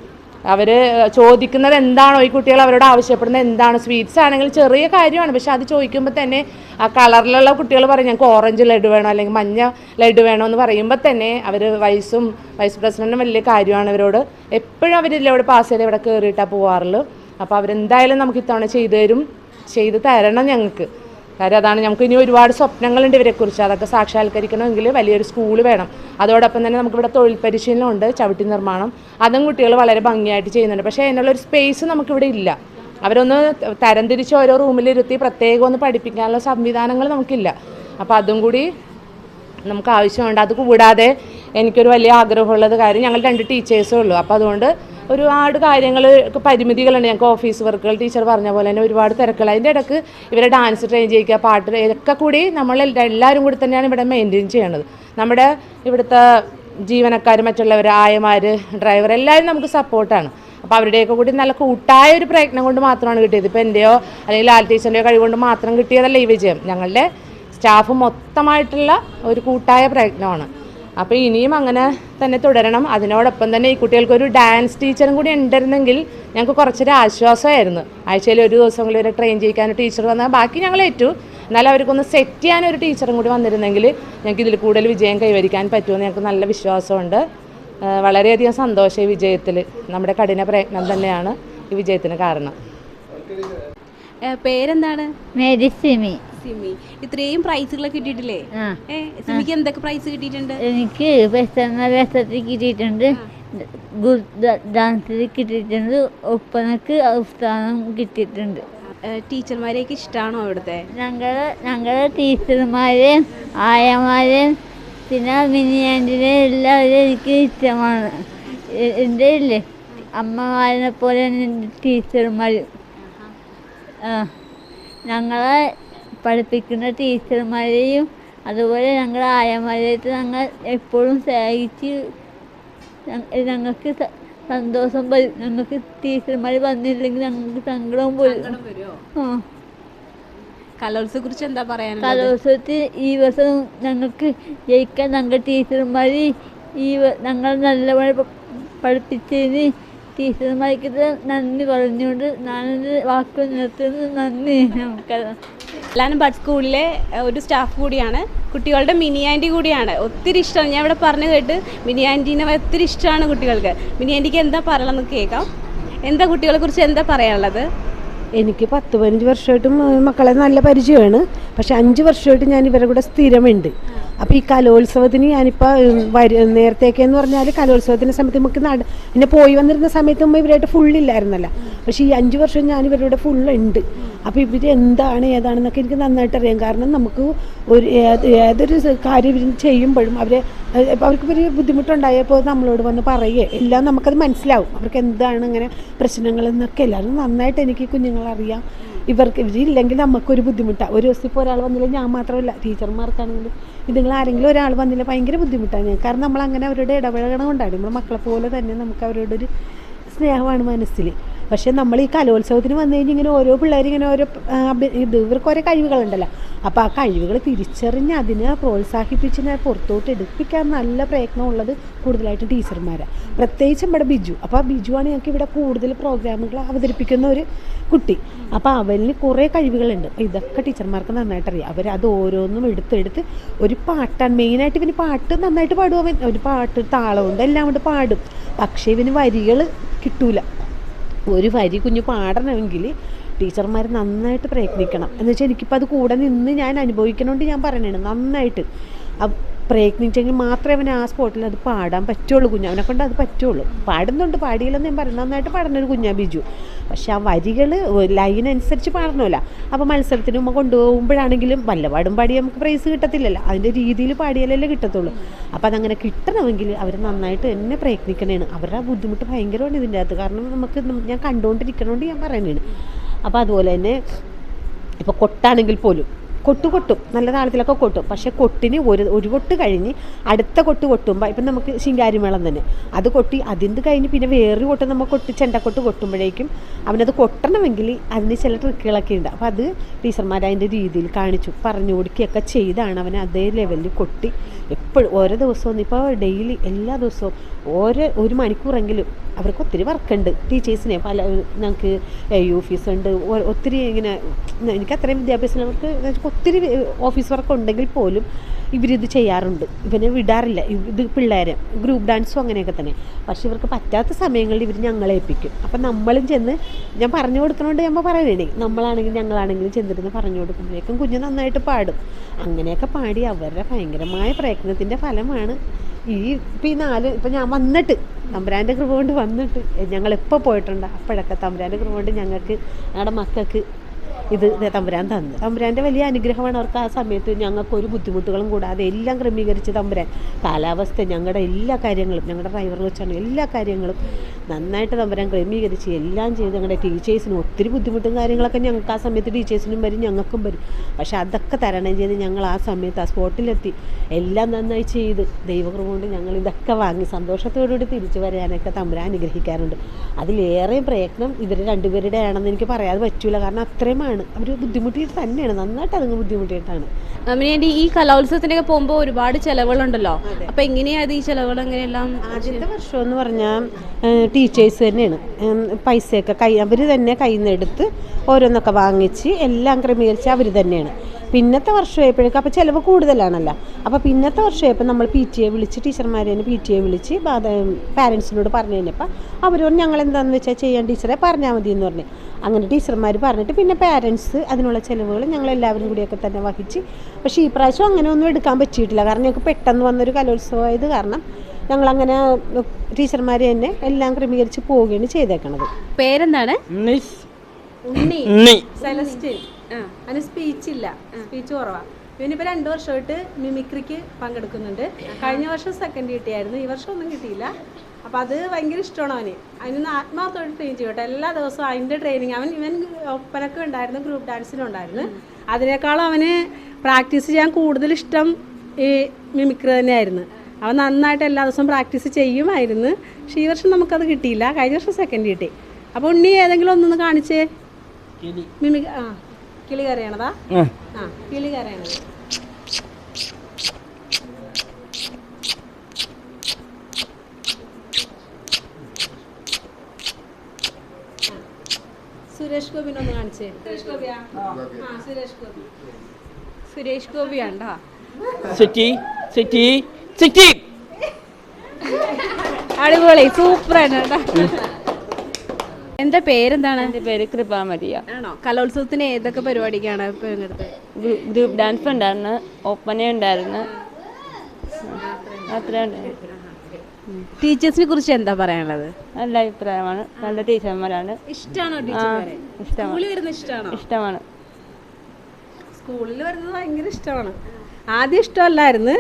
അവർ ചോദിക്കുന്നത് എന്താണോ, ഈ കുട്ടികൾ അവരോട് ആവശ്യപ്പെടുന്നത് എന്താണ്, സ്വീറ്റ്സ് ആണെങ്കിൽ ചെറിയ കാര്യമാണ്, പക്ഷെ അത് ചോദിക്കുമ്പോൾ തന്നെ ആ കളറിലുള്ള കുട്ടികൾ പറയും ഞങ്ങൾക്ക് ഓറഞ്ച് ലഡു വേണോ അല്ലെങ്കിൽ മഞ്ഞ ലഡു വേണോ എന്ന് പറയുമ്പോൾ തന്നെ അവർ വൈസ് പ്രസിഡന്റിനും വലിയ കാര്യമാണ്. ഇവരോട് എപ്പോഴും അവരിവിടെ പാസ് ചെയ്ത് ഇവിടെ കയറിയിട്ടാണ് പോകാറുള്ളൂ. അപ്പോൾ അവരെന്തായാലും നമുക്ക് ഇത്തവണ ചെയ്ത് തരണം ഞങ്ങൾക്ക്. കാര്യം അതാണ്, നമുക്ക് ഇനി ഒരുപാട് സ്വപ്നങ്ങളുണ്ട് ഇവരെക്കുറിച്ച്. അതൊക്കെ സാക്ഷാത്കരിക്കണമെങ്കിൽ വലിയൊരു സ്കൂൾ വേണം. അതോടൊപ്പം തന്നെ നമുക്കിവിടെ തൊഴിൽ പരിശീലനമുണ്ട്, ചവിട്ടി നിർമ്മാണം, അതും കുട്ടികൾ വളരെ ഭംഗിയായിട്ട് ചെയ്യുന്നുണ്ട്. പക്ഷേ അതിനുള്ളൊരു സ്പേസ് നമുക്കിവിടെ ഇല്ല. അവരൊന്ന് തരംതിരിച്ച് ഓരോ റൂമിലിരുത്തി പ്രത്യേകം ഒന്ന് പഠിപ്പിക്കാനുള്ള സംവിധാനങ്ങൾ നമുക്കില്ല. അപ്പോൾ അതും കൂടി നമുക്ക് ആവശ്യമുണ്ട്. അത് കൂടാതെ എനിക്കൊരു വലിയ ആഗ്രഹമുള്ളത് കാര്യം ഞങ്ങൾ 2 ടീച്ചേഴ്സേ ഉള്ളൂ. അപ്പോൾ അതുകൊണ്ട് ഒരുപാട് കാര്യങ്ങൾ പരിമിതികളുണ്ട്. ഞങ്ങൾക്ക് ഓഫീസ് വർക്കുകൾ ടീച്ചർ പറഞ്ഞ പോലെ തന്നെ ഒരുപാട് തിരക്കുകൾ. അതിൻ്റെ ഇടയ്ക്ക് ഇവരെ ഡാൻസ് ട്രെയിൻ ചെയ്യിക്കുക, പാട്ട് ഇതൊക്കെ കൂടി നമ്മൾ എല്ലാവരും കൂടി തന്നെയാണ് ഇവിടെ മെയിൻറ്റെയിൻ ചെയ്യേണ്ടത്. നമ്മുടെ ഇവിടുത്തെ ജീവനക്കാർ, മറ്റുള്ളവർ, ആയമാർ, ഡ്രൈവർ എല്ലാവരും നമുക്ക് സപ്പോർട്ടാണ്. അപ്പോൾ അവരുടെയൊക്കെ കൂടി നല്ല കൂട്ടായ ഒരു പ്രയത്നം കൊണ്ട് മാത്രമാണ് കിട്ടിയത്. ഇപ്പോൾ എൻ്റെയോ അല്ലെങ്കിൽ ലാൽ ടീച്ചറിൻ്റെയോ കഴിവുകൊണ്ട് മാത്രം കിട്ടിയതല്ല ഈ വിജയം. ഞങ്ങളുടെ സ്റ്റാഫ് മൊത്തമായിട്ടുള്ള ഒരു കൂട്ടായ പ്രയത്നമാണ്. അപ്പോൾ ഇനിയും അങ്ങനെ തന്നെ തുടരണം. അതിനോടൊപ്പം തന്നെ ഈ കുട്ടികൾക്കൊരു ഡാൻസ് ടീച്ചറും കൂടി ഉണ്ടായിരുന്നെങ്കിൽ ഞങ്ങൾക്ക് കുറച്ചൊരു ആശ്വാസമായിരുന്നു. ആഴ്ചയിൽ ഒരു ദിവസങ്ങളിൽ ഇവരെ ട്രെയിൻ ചെയ്യിക്കാൻ ടീച്ചർ വന്നാൽ ബാക്കി ഞങ്ങൾ ഏറ്റു. എന്നാലും അവർക്കൊന്ന് സെറ്റ് ചെയ്യാൻ ഒരു ടീച്ചറും കൂടി വന്നിരുന്നെങ്കിൽ ഞങ്ങൾക്ക് ഇതിൽ കൂടുതൽ വിജയം കൈവരിക്കാൻ പറ്റുമെന്ന് ഞങ്ങൾക്ക് നല്ല വിശ്വാസമുണ്ട്. വളരെയധികം സന്തോഷം ഈ വിജയത്തിൽ. നമ്മുടെ കഠിന പ്രയത്നം തന്നെയാണ് ഈ വിജയത്തിന് കാരണം. പേരെന്താണ്? മേരി സിമി. ഇത്രയും പ്രൈസുകളൊക്കെ കിട്ടിയിട്ടില്ലേ? സിമിക്ക് എന്തൊക്കെ പ്രൈസ് കിട്ടിയിട്ടുണ്ട്? എനിക്ക് വേഷത്തിൽ കിട്ടിയിട്ടുണ്ട്, ഡാൻസിൽ കിട്ടിയിട്ടുണ്ട്, ഒപ്പനക്ക് സ്ഥാനം കിട്ടിയിട്ടുണ്ട്. ടീച്ചർമാരെയൊക്കെ ഇഷ്ടമാണോ ഇവിടുത്തെ? ഞങ്ങളുടെ ടീച്ചർമാരെയും ആയമാരെയും പിന്നെ മിനി ആൻറ്റിനെ എല്ലാവരും എനിക്ക് ഇഷ്ടമാണ്. എൻ്റെ ഇല്ലേ അമ്മമാരെ പോലെ ടീച്ചർമാർ. ഞങ്ങളെ പഠിപ്പിക്കുന്ന ടീച്ചർമാരെയും അതുപോലെ ഞങ്ങളുടെ ആയമാരെയായിട്ട് ഞങ്ങൾ എപ്പോഴും സ്നേഹിച്ച് ഞങ്ങൾക്ക് സന്തോഷം വരും. ഞങ്ങൾക്ക് ടീച്ചർമാർ വന്നില്ലെങ്കിൽ ഞങ്ങൾക്ക് സങ്കടം വരും. കലോത്സവത്തെ കുറിച്ച് എന്താ പറയാനുള്ളത്? കലോത്സവത്തിൽ ഈ വർഷം ഞങ്ങൾക്ക് ജയിക്കാൻ ഞങ്ങളുടെ ടീച്ചർമാർ ഞങ്ങൾ നല്ലപോലെ പഠിപ്പിച്ചതിന് ടീച്ചർമാർക്ക് നന്ദി പറഞ്ഞുകൊണ്ട് ഞാനൊരു വാക്ക് നിർത്തുന്നത്. നന്ദി. എല്ലാവരും ബഡ് സ്കൂളിലെ ഒരു സ്റ്റാഫ് കൂടിയാണ്, കുട്ടികളുടെ മിനി ആൻറ്റി കൂടിയാണ്. ഒത്തിരി ഇഷ്ടമാണ്. ഞാൻ ഇവിടെ പറഞ്ഞു കേട്ട് മിനി ആൻറ്റീനെ ഒത്തിരി ഇഷ്ടമാണ് കുട്ടികൾക്ക്. മിനി ആൻറ്റിക്ക് എന്താ പറയാനുള്ളത് കേൾക്കാം. എന്താ കുട്ടികളെ കുറിച്ച് എന്താ പറയാനുള്ളത്? എനിക്ക് 10-15 വർഷമായിട്ടും മക്കളെ നല്ല പരിചയമാണ്. പക്ഷെ 5 വർഷമായിട്ട് ഞാൻ ഇവരുടെ കൂടെ സ്ഥിരമുണ്ട്. അപ്പോൾ ഈ കലോത്സവത്തിന് ഞാനിപ്പോൾ നേരത്തേക്കെന്ന് പറഞ്ഞാൽ കലോത്സവത്തിൻ്റെ സമയത്ത് നമുക്ക് പിന്നെ പോയി വന്നിരുന്ന സമയത്ത് ഇവരായിട്ട് ഫുള്ളില്ലായിരുന്നല്ലോ. പക്ഷേ ഈ 5 വർഷം ഞാൻ ഇവരുടെ ഫുള്ളുണ്ട്. അപ്പോൾ ഇവർ ഏതാണെന്നൊക്കെ എനിക്ക് നന്നായിട്ട് അറിയാം. കാരണം നമുക്ക് ഏതൊരു കാര്യം ഇവർ ചെയ്യുമ്പോഴും അവർക്ക് ഒരു ബുദ്ധിമുട്ടുണ്ടായപ്പോൾ നമ്മളോട് വന്ന് പറയുക എല്ലാം നമുക്കത് മനസ്സിലാവും. അവർക്ക് എന്താണ് ഇങ്ങനെ പ്രശ്നങ്ങളെന്നൊക്കെ എല്ലാവരും നന്നായിട്ട് എനിക്ക് കുഞ്ഞുങ്ങളറിയാം. ഇവരില്ലെങ്കിൽ നമുക്കൊരു ബുദ്ധിമുട്ടാണ്. ഒരു ദിവസം ഇപ്പോൾ ഒരാൾ വന്നില്ല, ഞാൻ മാത്രമല്ല ടീച്ചർമാർക്കാണെങ്കിലും ഇതുങ്ങൾ ആരെങ്കിലും ഒരാൾ വന്നില്ല ഭയങ്കര ബുദ്ധിമുട്ടാണ് ഞാൻ. കാരണം നമ്മളങ്ങനെ അവരോട് ഇടപഴകണം കൊണ്ടാണ്. നമ്മുടെ മക്കളെ പോലെ തന്നെ നമുക്ക് അവരോടൊരു സ്നേഹമാണ് മനസ്സിൽ. പക്ഷേ നമ്മൾ ഈ കലോത്സവത്തിന് വന്നു കഴിഞ്ഞാൽ ഇങ്ങനെ ഓരോ പിള്ളേർ ഇങ്ങനെ ഓരോ ഇവർക്ക് ഓരോ കഴിവുകളുണ്ടല്ലോ. അപ്പോൾ ആ കഴിവുകൾ തിരിച്ചറിഞ്ഞ് അതിനെ പ്രോത്സാഹിപ്പിച്ച് പുറത്തോട്ട് എടുപ്പിക്കാൻ നല്ല പ്രയത്നമുള്ളത് കൂടുതലായിട്ട് ടീച്ചർമാരാണ്, പ്രത്യേകിച്ചും ഇവിടെ ബിജു. അപ്പോൾ ആ ബിജുവാണ് ഞങ്ങൾക്ക് ഇവിടെ കൂടുതൽ പ്രോഗ്രാമുകൾ അവതരിപ്പിക്കുന്ന ഒരു കുട്ടി. അപ്പോൾ അവന് കുറേ കഴിവുകളുണ്ട്. ഇതൊക്കെ ടീച്ചർമാർക്ക് നന്നായിട്ട് അറിയാം. അവരത് ഓരോന്നും എടുത്തെടുത്ത് ഒരു പാട്ടാണ് മെയിനായിട്ട്. ഇവന് പാട്ട് നന്നായിട്ട് പാടും. അവൻ ഒരു പാട്ട് താളമുണ്ട് എല്ലാം കൊണ്ട് പാടും. പക്ഷേ ഇവന് വരികൾ കിട്ടൂല. ഒരു വരി കുഞ്ഞ് പാടണമെങ്കിൽ ടീച്ചർമാർ നന്നായിട്ട് പ്രയത്നിക്കണം. എന്ന് വെച്ചാൽ എനിക്കിപ്പോൾ അത് കൂടെ നിന്ന് ഞാൻ അനുഭവിക്കണോണ്ട് ഞാൻ പറയണതാണ്. നന്നായിട്ട് പ്രയത്നിച്ചെങ്കിൽ മാത്രമേ അവന് ആ സ്പോട്ടിൽ അത് പാടാൻ പറ്റുള്ളൂ. അവനെ കൊണ്ട് അത് പറ്റുള്ളൂ. പാടുന്നുണ്ട്, പാടിയില്ലെന്ന് ഞാൻ പറയും. നന്നായിട്ട് പാടുന്നൊരു കുഞ്ഞാ ബിജു. പക്ഷെ ആ വരികൾ ലൈൻ അനുസരിച്ച് പാടണമല്ല. അപ്പോൾ മത്സരത്തിന് നമ്മൾ കൊണ്ടുപോകുമ്പോഴാണെങ്കിലും വല്ലപാടും പാടി നമുക്ക് പ്രൈസ് കിട്ടത്തില്ലല്ലോ. അതിൻ്റെ രീതിയിൽ പാടിയാലല്ലേ കിട്ടത്തുള്ളൂ. അപ്പോൾ അതങ്ങനെ കിട്ടണമെങ്കിൽ അവർ നന്നായിട്ട് തന്നെ പ്രയത്നിക്കണേണ്. അവരുടെ ബുദ്ധിമുട്ട് ഭയങ്കരമാണ് ഇതിൻ്റെ അകത്ത്. കാരണം നമുക്ക് ഞാൻ കണ്ടുകൊണ്ടിരിക്കണോണ്ട് ഞാൻ പറയണേണ്. അപ്പോൾ അതുപോലെ തന്നെ ഇപ്പോൾ കൊട്ടാണെങ്കിൽ പോലും കൊട്ടും നല്ല താളത്തിലൊക്കെ കൊട്ടും. പക്ഷേ കൊട്ടിന് ഒരു കൊട്ട് കഴിഞ്ഞ് അടുത്ത കൊട്ട് കൊട്ടുമ്പോൾ ഇപ്പം നമുക്ക് ശിങ്കാരിമേളം തന്നെ അത് കൊട്ടി അതിന് കഴിഞ്ഞ് പിന്നെ വേറൊരു കൊട്ട് നമ്മൾ ചെണ്ടക്കൊട്ട് കൊട്ടുമ്പോഴേക്കും അവനത് കൊട്ടണമെങ്കിൽ അതിന് ചില ട്രിക്കുകളൊക്കെ ഉണ്ട്. അപ്പോൾ അത് ടീച്ചർമാർ അതിൻ്റെ രീതിയിൽ കാണിച്ചു പറഞ്ഞു കൊടുക്കുകയൊക്കെ ചെയ്താണ് അവനെ അതേ ലെവലിൽ കൊട്ടി എപ്പോഴും ഓരോ ദിവസവും ഇപ്പോൾ ഡെയിലി എല്ലാ ദിവസവും ഒരു മണിക്കൂറെങ്കിലും അവർക്ക് ഒത്തിരി വർക്കുണ്ട്. ടീച്ചേഴ്സിനെ പല ഞങ്ങൾക്ക് യൂഫീസ് ഉണ്ട്, ഒത്തിരി ഇങ്ങനെ എനിക്ക് അത്രയും വിദ്യാഭ്യാസം അവർക്ക് ഒത്തിരി ഓഫീസ് വർക്ക് ഉണ്ടെങ്കിൽ പോലും ഇവരിത് ചെയ്യാറുണ്ട്. ഇവനെ വിടാറില്ല. ഇത് പിള്ളേരെ ഗ്രൂപ്പ് ഡാൻസും അങ്ങനെയൊക്കെ തന്നെ. പക്ഷെ ഇവർക്ക് പറ്റാത്ത സമയങ്ങളിൽ ഇവർ ഞങ്ങളെ ഏൽപ്പിക്കും. അപ്പം നമ്മളും ചെന്ന് ഞാൻ പറഞ്ഞു കൊടുക്കണോണ്ട് ഞാൻ പറയണേ, നമ്മളാണെങ്കിലും ഞങ്ങളാണെങ്കിലും ചെന്നിരുന്ന് പറഞ്ഞു കൊടുക്കുമ്പോഴേക്കും കുഞ്ഞ് നന്നായിട്ട് പാടും. അങ്ങനെയൊക്കെ പാടി അവരുടെ ഭയങ്കരമായ പ്രയത്നത്തിൻ്റെ ഫലമാണ് ഇപ്പം ഞാൻ വന്നിട്ട് തമ്പുരാൻ്റെ കൃപ കൊണ്ട് വന്നിട്ട് ഞങ്ങളെപ്പോൾ പോയിട്ടുണ്ട് അപ്പോഴൊക്കെ തമ്പുരാൻ്റെ കൃപ കൊണ്ട് ഞങ്ങൾക്ക് ഞങ്ങളുടെ മക്കൾക്ക് ഇത് തമ്പുരാൻ തന്നു. തമ്പുരാൻ്റെ വലിയ അനുഗ്രഹമാണ് അവർക്ക്. ആ സമയത്ത് ഞങ്ങൾക്കൊരു ബുദ്ധിമുട്ടുകളും കൂടാതെ എല്ലാം ക്രമീകരിച്ച് തമ്പുരാൻ കാലാവസ്ഥ ഞങ്ങളുടെ എല്ലാ കാര്യങ്ങളും ഞങ്ങളുടെ ഡ്രൈവർ വെച്ചാണ് എല്ലാ കാര്യങ്ങളും നന്നായിട്ട് തമ്പുരാൻ ക്രമീകരിച്ച് എല്ലാം ചെയ്ത് ഞങ്ങളുടെ ടീച്ചേഴ്സിനും ഒത്തിരി ബുദ്ധിമുട്ടും കാര്യങ്ങളൊക്കെ ഞങ്ങൾക്ക് ആ സമയത്ത് ടീച്ചേഴ്സിനും വരും ഞങ്ങൾക്കും വരും. പക്ഷെ അതൊക്കെ തരണം ചെയ്ത് ഞങ്ങൾ ആ സമയത്ത് ആ സ്പോട്ടിലെത്തി എല്ലാം നന്നായി ചെയ്ത് ദൈവകൃപ കൊണ്ട് ഞങ്ങൾ ഇതൊക്കെ വാങ്ങി സന്തോഷത്തോടുകൂടി തിരിച്ചു വരാനൊക്കെ തമ്പുരാൻ അനുഗ്രഹിക്കാറുണ്ട്. അതിലേറെ പ്രയത്നം ഇവർ രണ്ടുപേരുടെ ആണെന്ന് എനിക്ക് പറയാതെ പറ്റൂല. കാരണം അത്രയുമാണ് അവർ ബുദ്ധിമുട്ടിയിട്ട് തന്നെയാണ്, നന്നായിട്ട് അതുങ്ങൾ ബുദ്ധിമുട്ടിയിട്ടാണ്. ഈ കലോത്സവത്തിനൊക്കെ പോകുമ്പോൾ ഒരുപാട് ചിലവുകളുണ്ടല്ലോ. അപ്പോൾ എങ്ങനെയാണ് ഈ ചിലവുകൾ എങ്ങനെയെല്ലാം? ആദ്യത്തെ വർഷം എന്ന് പറഞ്ഞാൽ ടീച്ചേഴ്സ് തന്നെയാണ് പൈസയൊക്കെ അവർ തന്നെ കയ്യിൽ നിന്ന് എടുത്ത് ഓരോന്നൊക്കെ വാങ്ങിച്ച് എല്ലാം ക്രമീകരിച്ച് അവർ തന്നെയാണ്. പിന്നത്തെ വർഷമായപ്പോഴേക്കും അപ്പോൾ ചിലവ് കൂടുതലാണല്ലോ. അപ്പോൾ പിന്നത്തെ വർഷമായപ്പോൾ നമ്മൾ PTA വിളിച്ച് ടീച്ചർമാരെ തന്നെ PTA വിളിച്ച് പാരൻസിനോട് പറഞ്ഞു കഴിഞ്ഞപ്പോൾ അവർ ഞങ്ങൾ എന്താണെന്ന് വെച്ചാൽ ചെയ്യാൻ ടീച്ചറെ പറഞ്ഞാൽ മതി എന്ന് പറഞ്ഞു. അങ്ങനെ ടീച്ചർമാർ പറഞ്ഞിട്ട് പിന്നെ പാരൻസ് അതിനുള്ള ചിലവുകൾ ഞങ്ങളെല്ലാവരും കൂടിയൊക്കെ തന്നെ വഹിച്ച്. പക്ഷേ ഈ പ്രാവശ്യം അങ്ങനെ ഒന്നും എടുക്കാൻ പറ്റിയിട്ടില്ല. കാരണം ഞങ്ങൾക്ക് പെട്ടെന്ന് വന്നൊരു കലോത്സവമായത് കാരണം ഞങ്ങളങ്ങനെ ടീച്ചർമാർ തന്നെ എല്ലാം ക്രമീകരിച്ച് പോവുകയാണ് ചെയ്തേക്കണത്. പേരെന്താണ്? ഉണ്ണി സെലസ്റ്റിൻ. അതിന് സ്പീച്ചില്ല, സ്പീച്ച് കുറവാണ്. ഇവനിപ്പോൾ 2 വർഷമായിട്ട് മിമിക്രിക്ക് പങ്കെടുക്കുന്നുണ്ട്. കഴിഞ്ഞ വർഷം സെക്കൻഡ് കിട്ടിയായിരുന്നു, ഈ വർഷം ഒന്നും കിട്ടിയില്ല. അപ്പോൾ അത് ഭയങ്കര ഇഷ്ടമാണ് അവന്. അതിനൊന്ന് ആത്മാർത്ഥമായിട്ട് ട്രെയിൻ ചെയ്യട്ടെ. എല്ലാ ദിവസവും അതിൻ്റെ ട്രെയിനിങ് ഇവൻ ഒപ്പനൊക്കെ ഉണ്ടായിരുന്നു, ഗ്രൂപ്പ് ഡാൻസിനും ഉണ്ടായിരുന്നു. അതിനേക്കാളും അവന് പ്രാക്ടീസ് ചെയ്യാൻ കൂടുതൽ ഇഷ്ടം ഈ മിമിക്രി തന്നെയായിരുന്നു. അവൻ നന്നായിട്ട് എല്ലാ ദിവസവും പ്രാക്ടീസ് ചെയ്യുമായിരുന്നു. പക്ഷേ ഈ വർഷം നമുക്കത് കിട്ടിയില്ല. കഴിഞ്ഞ വർഷം സെക്കൻഡ് കിട്ടി. അപ്പോൾ ഉണ്ണി ഏതെങ്കിലും ഒന്നൊന്ന് കാണിച്ചേ. കിളി കരയണതാ? കിളി കരയണത്. സുരേഷ് ഗോപിനൊന്ന് കാണിച്ചേ. സുരേഷ് ഗോപിയാണ്ടോ? അടിപൊളി, സൂപ്പറാണ് കേട്ടോ. എന്താ പേരെന്താണ്? എൻ്റെ പേര് കൃപാമരിയ. ആണോ? കലോത്സവത്തിന് ഏതൊക്കെ പരിപാടിക്കാണ് പങ്കെടുത്തത്? ഗ്രൂപ്പ് ഡാൻസ് ഉണ്ടായിരുന്നു, ഒപ്പന ഉണ്ടായിരുന്നു, അത്ര ഉണ്ടായിരുന്നു. ടീച്ചേഴ്സിനെ കുറിച്ച് എന്താ പറയാനുള്ളത്? നല്ല അഭിപ്രായമാണ്, നല്ല ടീച്ചർമാരാണ്. ഇഷ്ടമാണോ ടീച്ചർമാരെ? സ്കൂളിൽ വരുന്നത് ഇഷ്ടമാണോ? ഇഷ്ടമാണ്. സ്കൂളിൽ വരുന്നത് ഭയങ്കര ഇഷ്ടമാണ്. ആദ്യം ഇഷ്ടമല്ലായിരുന്നു.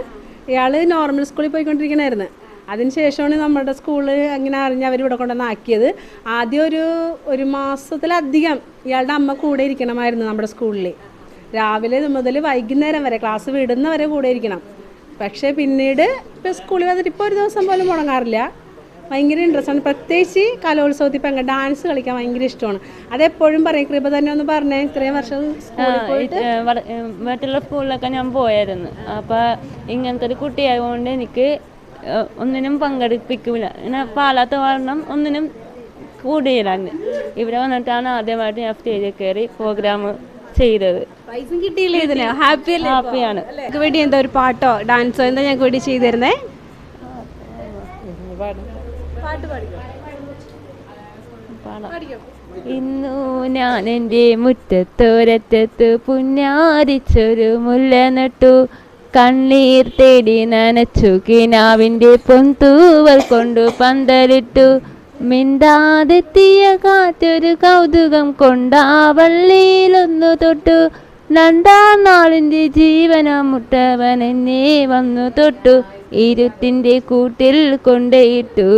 ഇയാൾ നോർമൽ സ്കൂളിൽ പോയിക്കൊണ്ടിരിക്കണമായിരുന്നു. അതിനുശേഷമാണ് നമ്മുടെ സ്കൂള് അങ്ങനെ അറിഞ്ഞ് അവർ ഇവിടെ കൊണ്ടുവന്ന് ആക്കിയത്. ആദ്യം ഒരു മാസത്തിലധികം ഇയാളുടെ അമ്മ കൂടെ ഇരിക്കണമായിരുന്നു നമ്മുടെ സ്കൂളിൽ. രാവിലെ മുതൽ വൈകുന്നേരം വരെ ക്ലാസ് വിടുന്നവരെ കൂടെ ഇരിക്കണം. പക്ഷേ പിന്നീട് ഇപ്പോൾ സ്കൂളിൽ വന്നിട്ട് ഇപ്പോൾ ഒരു ദിവസം പോലും മുടങ്ങാറില്ല. ഭയങ്കര ഇൻട്രസ്റ്റ് ആണ്. പ്രത്യേകിച്ച് കലോത്സവത്തിൽ ഡാൻസ് കളിക്കാൻ ഭയങ്കര ഇഷ്ടമാണ്. അതെപ്പോഴും പറയും. കൃപ തന്നെ ഒന്ന് പറഞ്ഞേ, ഇത്രയും വർഷം സ്കൂളിൽ പോയിട്ട് മറ്റുള്ള സ്കൂളിലൊക്കെ ഞാൻ പോയായിരുന്നു. അപ്പോൾ ഇങ്ങനത്തെ ഒരു കുട്ടിയായതുകൊണ്ട് എനിക്ക് ഒന്നിനും പങ്കെടുപ്പിക്കില്ല, ഇങ്ങനെ പാലാത്ത കാരണം ഒന്നിനും കൂടിയില്ലാണ്ട്. ഇവിടെ വന്നിട്ടാണ് ആദ്യമായിട്ട് ഞാൻ സ്റ്റേജിൽ കയറി പ്രോഗ്രാം ചെയ്തത്. പ്രൈസും കിട്ടിയില്ലേ ഇതിന്? ഹാപ്പിയാണ്. ഹാപ്പിയാണ്. വേണ്ടി എന്താ ഒരു പാട്ടോ ഡാൻസോ എന്താ ഞങ്ങൾക്ക് വേണ്ടി ചെയ്തു തരുന്നേ? ഇന്നു ഞാൻ എൻ്റെ മുറ്റത്തോരറ്റത്ത് പുന്നാരിച്ചൊരു മുല്ല നട്ടു, കണ്ണീർ തേടി നനച്ചു കിനാവിൻ്റെ പൊന്തൂവൽ കൊണ്ടു പന്തലിട്ടു, മിണ്ടാതെത്തിയ കാറ്റൊരു കൗതുകം കൊണ്ടാവള്ളിയിലൊന്നു തൊട്ടു, രണ്ടാം നാളിൻ്റെ ജീവനമുട്ടവൻ എന്നെ വന്നു തൊട്ടു, ഇരുട്ടിൻ്റെ കൂട്ടിൽ കൊണ്ടയിട്ടു.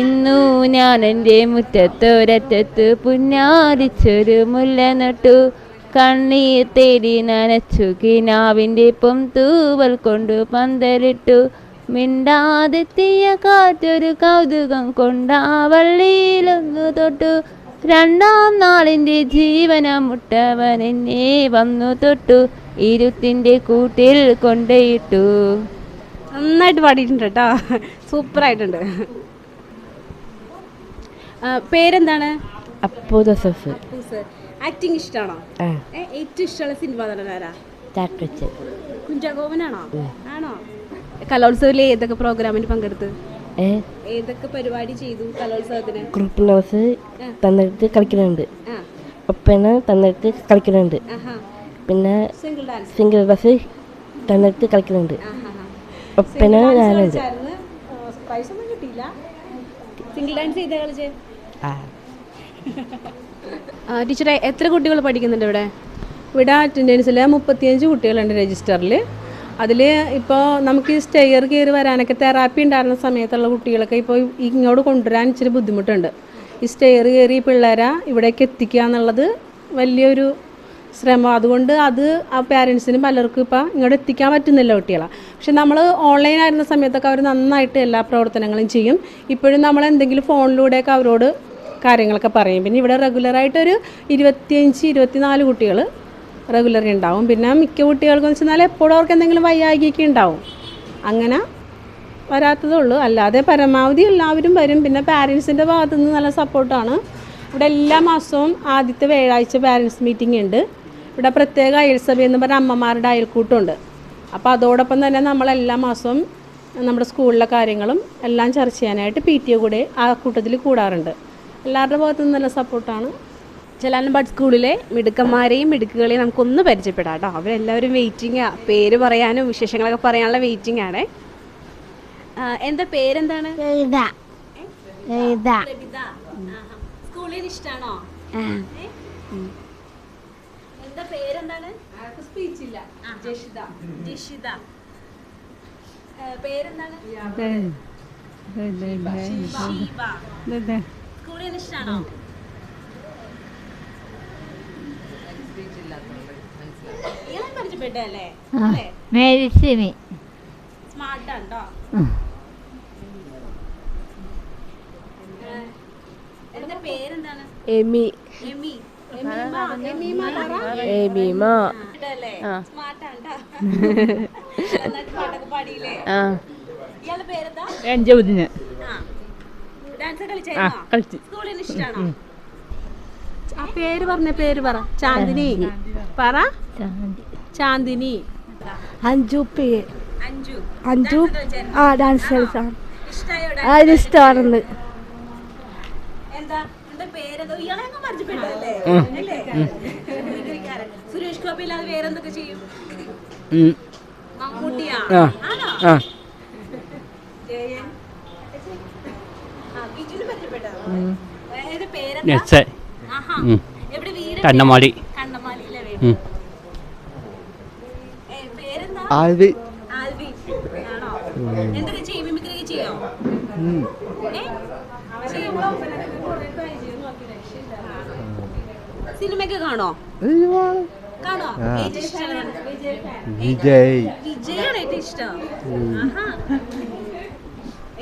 ഇന്നു ഞാൻ എൻ്റെ മുറ്റത്തൊരറ്റത്ത് പുന്നാരിച്ചൊരു മുല്ല നട്ടു, കണ്ണീർ തേടി നനച്ചു കിനാവിൻ്റെ പൊന്തൂവൽ കൊണ്ടു പന്തലിട്ടു, മിണ്ടാതെത്തിയ കാറ്റൊരു കൗതുകം കൊണ്ടാവള്ളിയിലൊന്നു തൊട്ടു, രണ്ടാം നാളിൻ്റെ ജീവനമുട്ടവൻ എന്നെ വന്നു തൊട്ടു, ഇരുട്ടിൻ്റെ കൂട്ടിൽ കൊണ്ടയിട്ടു. നന്നായിട്ട് പാടിയിട്ടുണ്ട് കേട്ടോ, സൂപ്പറായിട്ടുണ്ട്. പേരെന്താണ്? അപ്പു ജോസഫ്. ആക്ടിങ് ഇഷ്ടമാണോ? ഏറ്റവും ഇഷ്ടമുള്ള സിനിമ നടനാരാ? കുഞ്ചാക്കോവനാണോ? ആണോ? കലോത്സവത്തിലെ ഏതൊക്കെ പ്രോഗ്രാമിന് പങ്കെടുത്ത്? ഏതൊക്കെ പരിപാടി ചെയ്തു കലോത്സവത്തിന്? ഗ്രൂപ്പ് ഡാൻസ് തന്നിട്ട് കളിക്കുന്നുണ്ട്, ഒപ്പന തന്നിട്ട് കളിക്കുന്നുണ്ട്, പിന്നെ സിംഗിൾ ഡാൻസ് തന്നിട്ട് കളിക്കുന്നുണ്ട്, ഒപ്പന ഞാനുണ്ട്. സിംഗിൾ ഡാൻസ് ചെയ്ത കളിച്ചേ? ടീച്ചറെ, എത്ര കുട്ടികൾ പഠിക്കുന്നുണ്ട് ഇവിടെ? ഇവിടെ അറ്റൻഡൻസിൽ 35 കുട്ടികളുണ്ട് രജിസ്റ്ററിൽ. അതിൽ ഇപ്പോൾ നമുക്ക് സ്റ്റെയർ കയറി വരാനൊക്കെ തെറാപ്പി ഉണ്ടായിരുന്ന സമയത്തുള്ള കുട്ടികളൊക്കെ ഇപ്പോൾ ഇങ്ങോട്ട് കൊണ്ടുവരാൻ ഇച്ചിരി ബുദ്ധിമുട്ടുണ്ട്. ഈ സ്റ്റെയർ കയറി പിള്ളേരെ ഇവിടേക്ക് എത്തിക്കുക എന്നുള്ളത് വലിയൊരു ശ്രമം. അതുകൊണ്ട് അത് ആ പാരൻസിന് പലർക്കും ഇപ്പോൾ ഇങ്ങോട്ട് എത്തിക്കാൻ പറ്റുന്നില്ല കുട്ടികളെ. പക്ഷെ നമ്മൾ ഓൺലൈനായിരുന്ന സമയത്തൊക്കെ അവർ നന്നായിട്ട് എല്ലാ പ്രവർത്തനങ്ങളും ചെയ്യും. ഇപ്പോഴും നമ്മൾ എന്തെങ്കിലും ഫോണിലൂടെയൊക്കെ അവരോട് കാര്യങ്ങളൊക്കെ പറയും. പിന്നെ ഇവിടെ റെഗുലറായിട്ടൊരു 25-24 കുട്ടികൾ റെഗുലർ ഉണ്ടാവും. പിന്നെ മിക്ക കുട്ടികൾക്കെന്ന് വെച്ചാൽ എപ്പോഴും അവർക്ക് എന്തെങ്കിലും വയ്യായികയൊക്കെ ഉണ്ടാവും, അങ്ങനെ വരാത്തതേ ഉള്ളൂ. അല്ലാതെ പരമാവധി എല്ലാവരും വരും. പിന്നെ പാരൻസിൻ്റെ ഭാഗത്തു നിന്ന് നല്ല സപ്പോർട്ടാണ്. ഇവിടെ എല്ലാ മാസവും ആദ്യത്തെ വ്യാഴാഴ്ച പാരൻസ് മീറ്റിംഗ് ഉണ്ട്. ഇവിടെ പ്രത്യേക അയൽസഭ എന്ന് പറഞ്ഞ അമ്മമാരുടെ അയൽക്കൂട്ടമുണ്ട്. അപ്പോൾ അതോടൊപ്പം തന്നെ നമ്മൾ എല്ലാ മാസവും നമ്മുടെ സ്കൂളിലെ കാര്യങ്ങളും എല്ലാം ചർച്ച ചെയ്യാനായിട്ട് PTA കൂടെ ആ കൂട്ടത്തിൽ കൂടാറുണ്ട്. എല്ലാവരുടെ ഭാഗത്തു നിന്ന് നല്ല സപ്പോർട്ടാണ്. ചെല്ലാനം ബഡ് സ്കൂളിലെ മിടുക്കന്മാരെയും മിടുക്കുകളെയും നമുക്കൊന്ന് പരിചയപ്പെടാം കേട്ടോ. അവരെല്ലാവരും വെയിറ്റിംഗാണ്, പേര് പറയാനും വിശേഷങ്ങളൊക്കെ പറയാനുള്ള വെയിറ്റിംഗ് ആണ്. എന്താ പേരെന്താണ്? സ്കൂളിൽ ഇഷ്ടമാണോ? എന്താ പേരെന്താണ്? സ്പീച്ചില്ല. ജഷിത. പേരെന്താണ്? സ്കൂളിൽ ഇഷ്ടമാണോ? മേരിസിമി സ്മാർട്ടാണ്ടോ? എന്താ പേരെന്താണ്? എമി. എമീമ. ഇയാളുടെ പേരെന്താ? ഡാൻസ് കളിച്ചായിരുന്നോ? സ്കൂളിൽ ഇഷ്ടമാണോ? ആ പേര് പറ. ചാന്ദിനി പറ. ചാന്ദിനി. അഞ്ജു. ആ ഡാൻസ് കളിച്ചാണ്. ഇഷ്ടമാണെന്ന്. സുരേഷ് ഗോപി ഇല്ലാതെ വേറെന്തൊക്കെ ചെയ്യും? മമ്മൂട്ടിയാ? കണ്ണമാലി. ആൽവി. എന്തൊക്കെ ചെയ്യും? മിമിക്രി ചെയ്യോ? സിനിമയൊക്കെ കാണോ? വിജയാണ് ഏറ്റവും ഇഷ്ടം.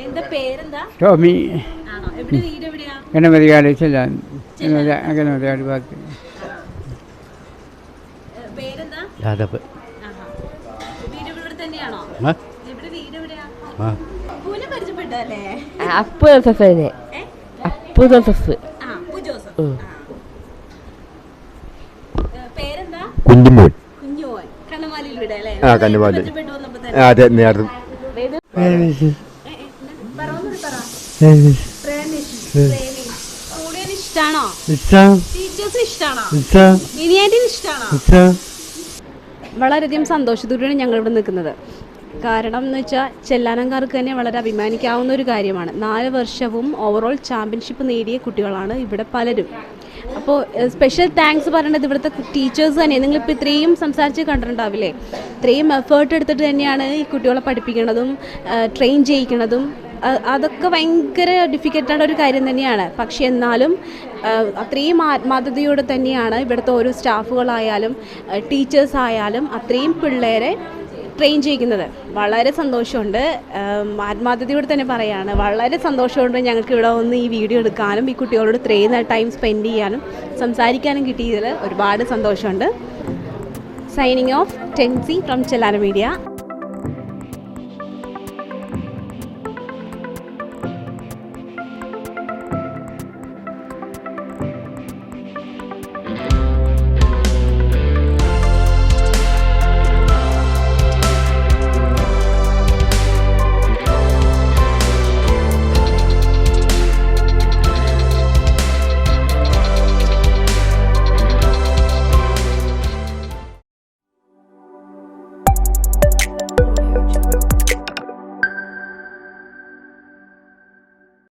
എന്താ പേരെന്താ? ടോമി ആണോ? എവിടെ വീട് എവിടെയാ? ഗണപതികാലി ചെല്ലാൻ ഗണപതികാലി ഭാഗത്ത്. പേരെന്താ? യാദവ്. ആഹാ. വീട് ഇവിടെ തന്നെയാണോ? ആ? എവിടെ വീട് എവിടെയാ? ആ. പൂനെ പരിചയപ്പെട്ടല്ലേ? Appu Joseph Appu Joseph. ആ, പു ജോസഫ്. പേരെന്താ? കുഞ്ഞുമോൻ. കുഞ്ഞുമോൻ. കണ്ണമാലിയിൽ വീട് അല്ലേ? ആ, കണ്ണമാലി. പരിചയപ്പെട്ടു വന്നപ്പോ തന്നെ. അതെ, നേരത്തെ സ്റ്റുഡിയോന് ഇഷ്ടാണോ? ടീച്ചേഴ്സിന് ഇഷ്ടാണോ? മിനിയാൻറ്റിന് ഇഷ്ടാണോ? വളരെയധികം സന്തോഷത്തോടെയാണ് ഞങ്ങൾ ഇവിടെ നിൽക്കുന്നത്. കാരണം എന്ന് വെച്ചാൽ ചെല്ലാനംകാർക്ക് തന്നെ വളരെ അഭിമാനിക്കാവുന്ന ഒരു കാര്യമാണ്. 4 വർഷവും ഓവറോൾ ചാമ്പ്യൻഷിപ്പ് നേടിയ കുട്ടികളാണ് ഇവിടെ പലരും. അപ്പോൾ സ്പെഷ്യൽ താങ്ക്സ് പറയേണ്ടത് ഇവിടുത്തെ ടീച്ചേഴ്സ് തന്നെ. നിങ്ങളിപ്പോൾ ഇത്രയും സംസാരിച്ച് കണ്ടിട്ടുണ്ടാവില്ലേ, ഇത്രയും എഫേർട്ട് എടുത്തിട്ട് തന്നെയാണ് ഈ കുട്ടികളെ പഠിപ്പിക്കുന്നതും ട്രെയിൻ ചെയ്യിക്കുന്നതും. അതൊക്കെ ഭയങ്കര ഡിഫിക്കൽട്ടായ ഒരു കാര്യം തന്നെയാണ്. പക്ഷേ എന്നാലും അത്രയും ആത്മാർത്ഥതയോടെ തന്നെയാണ് ഇവിടുത്തെ ഓരോ സ്റ്റാഫുകളായാലും ടീച്ചേഴ്സ് ആയാലും അത്രയും പിള്ളേരെ ട്രെയിൻ ചെയ്യിക്കുന്നത്. വളരെ സന്തോഷമുണ്ട്. ആത്മാർത്ഥതയോടെ തന്നെ പറയാണ്, വളരെ സന്തോഷമുണ്ട് ഞങ്ങൾക്ക് ഇവിടെ വന്ന് ഈ വീഡിയോ എടുക്കാനും ഈ കുട്ടികളോട് ഇത്രയും ടൈം സ്പെൻഡ് ചെയ്യാനും സംസാരിക്കാനും കിട്ടിയതിൽ ഒരുപാട് സന്തോഷമുണ്ട്. Signing off Tency from Chellana media.